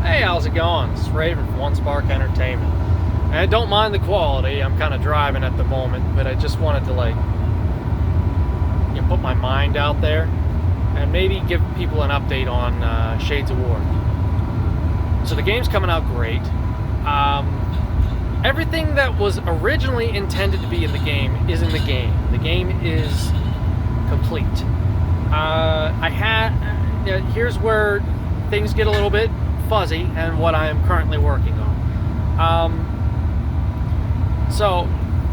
Hey, how's it going? It's Raven from One Spark Entertainment. And I don't mind the quality. I'm kind of driving at the moment, but I just wanted to put my mind out there and maybe give people an update on Shades of War. So the game's coming out great. Everything that was originally intended to be in the game is in the game. The game is complete. Here's where things get a little bit fuzzy and what I am currently working on. So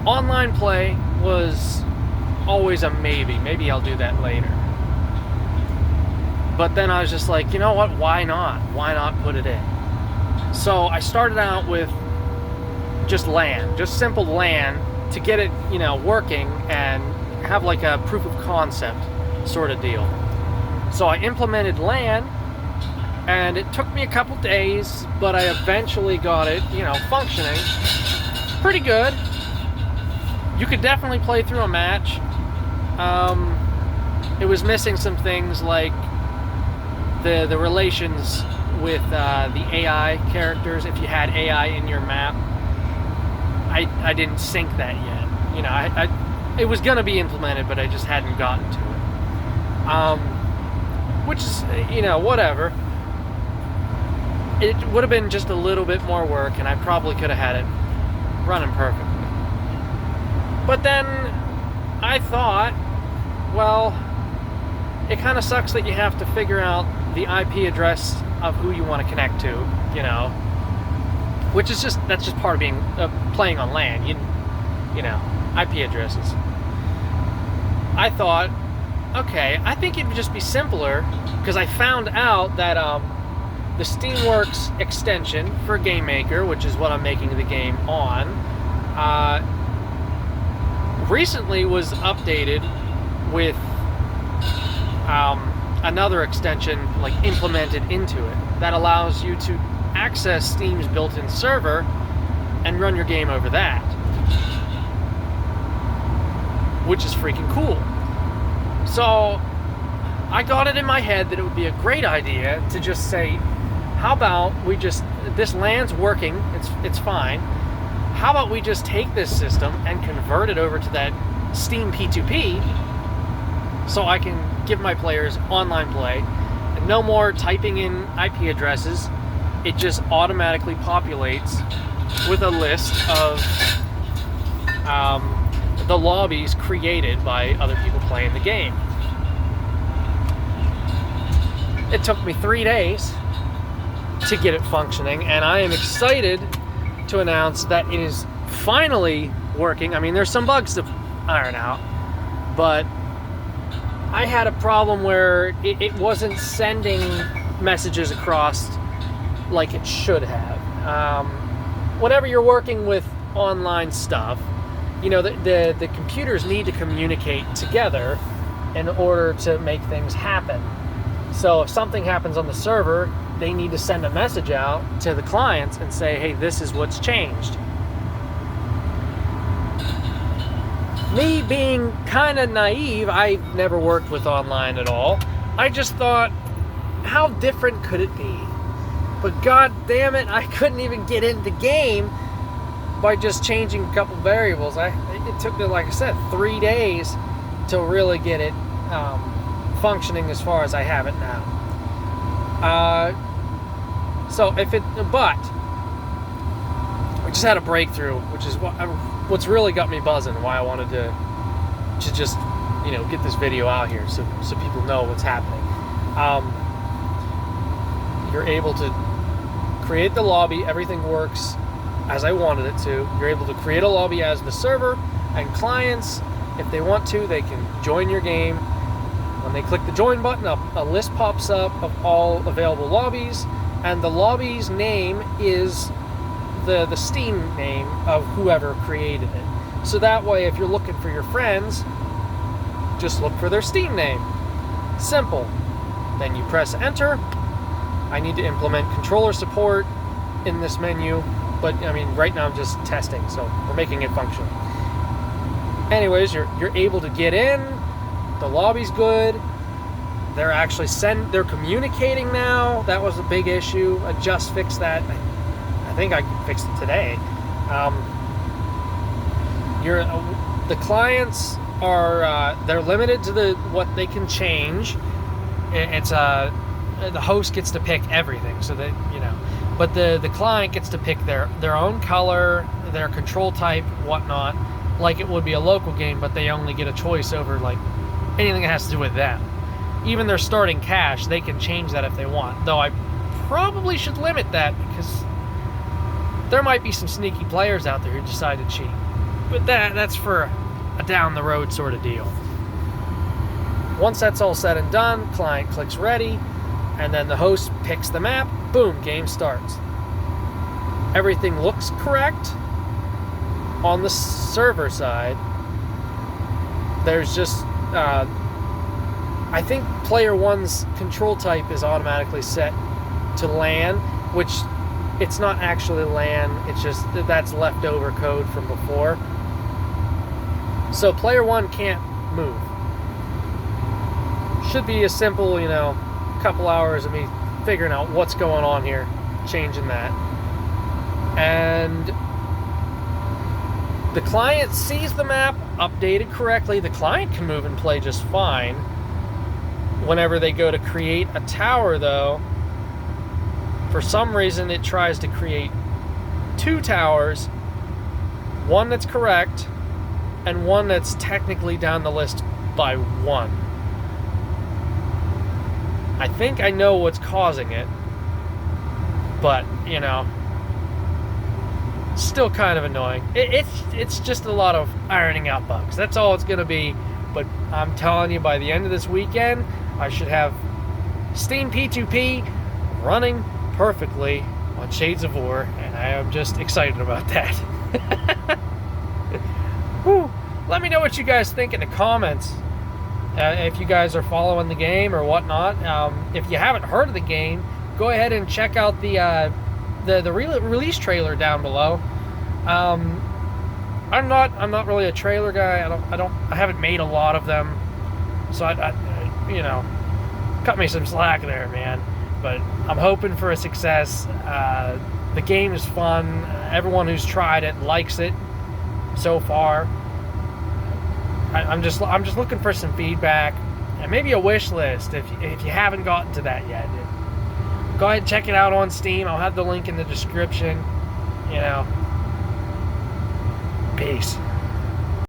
online play was always a maybe. Maybe I'll do that later. But then I was just like, you know what? Why not? Why not put it in? So I started out with just LAN, just simple LAN to get it, working and have like a proof of concept sort of deal. So I implemented LAN, and it took me a couple days, but I eventually got it, functioning pretty good. You could definitely play through a match. It was missing some things like the relations with the AI characters. If you had AI in your map, I didn't sync that yet. It was gonna be implemented, but I just hadn't gotten to it. Which is, whatever. It would have been just a little bit more work, and I probably could have had it running perfectly. But then I thought, well, it kind of sucks that you have to figure out the IP address of who you want to connect to, which is that's just part of being playing on LAN. IP addresses. I thought, okay, I think it would just be simpler, because I found out that the Steamworks extension for GameMaker, which is what I'm making the game on, recently was updated with another extension implemented into it that allows you to access Steam's built-in server and run your game over that, which is freaking cool. So I got it in my head that it would be a great idea to just say, how about we this LAN's working, it's fine. How about we just take this system and convert it over to that Steam P2P so I can give my players online play. And no more typing in IP addresses. It just automatically populates with a list of the lobbies created by other people playing the game. It took me 3 days to get it functioning, and I am excited to announce that it is finally working. I mean, there's some bugs to iron out, but I had a problem where it wasn't sending messages across like it should have. Whenever you're working with online stuff, the computers need to communicate together in order to make things happen. So if something happens on the server, they need to send a message out to the clients and say, hey, this is what's changed. Me being kind of naive, I never worked with online at all. I just thought, how different could it be? But god damn it, I couldn't even get into the game by just changing a couple variables. It took me, like I said, 3 days to really get it functioning as far as I have it now. But we just had a breakthrough, which is what's really got me buzzing, why I wanted to just, get this video out here so people know what's happening. You're able to create the lobby, everything works as I wanted it to. You're able to create a lobby as the server, and clients, if they want to, they can join your game. When they click the join button, a list pops up of all available lobbies, and the lobby's name is the Steam name of whoever created it. So that way, if you're looking for your friends, just look for their Steam name. Simple. Then you press enter. I need to implement controller support in this menu, but right now I'm just testing, so we're making it function. Anyways, you're able to get in, the lobby's good, they're communicating now. That was a big issue. I just fixed that. I think I fixed it today. The clients are they're limited to what they can change. It's the host gets to pick everything, so that but the client gets to pick their own color, their control type, whatnot, like it would be a local game, but they only get a choice over like anything that has to do with them. Even their starting cash, they can change that if they want. Though I probably should limit that, because there might be some sneaky players out there who decide to cheat. But that's for a down the road sort of deal. Once that's all said and done, client clicks ready, and then the host picks the map. Boom, game starts. Everything looks correct on the server side. There's just I think player one's control type is automatically set to LAN, which it's not actually LAN, it's just that's leftover code from before. So player one can't move. Should be a simple, couple hours of me figuring out what's going on here, changing that. And the client sees the map updated correctly. The client can move and play just fine. Whenever they go to create a tower, though, for some reason it tries to create 2 towers, one that's correct and one that's technically down the list by 1. I think I know what's causing it, but still kind of annoying. It's just a lot of ironing out bugs. That's all it's gonna be. But I'm telling you, by the end of this weekend, I should have Steam P2P running perfectly on Shades of War, and I am just excited about that. Whew. Let me know what you guys think in the comments. If you guys are following the game or whatnot. If you haven't heard of the game, go ahead and check out the release trailer down below. I'm not really a trailer guy. I haven't made a lot of them, so I cut me some slack there, man. But I'm hoping for a success. The game is fun. Everyone who's tried it likes it so far. I'm just looking for some feedback and maybe a wish list if you haven't gotten to that yet. Go ahead and check it out on Steam. I'll have the link in the description. Peace.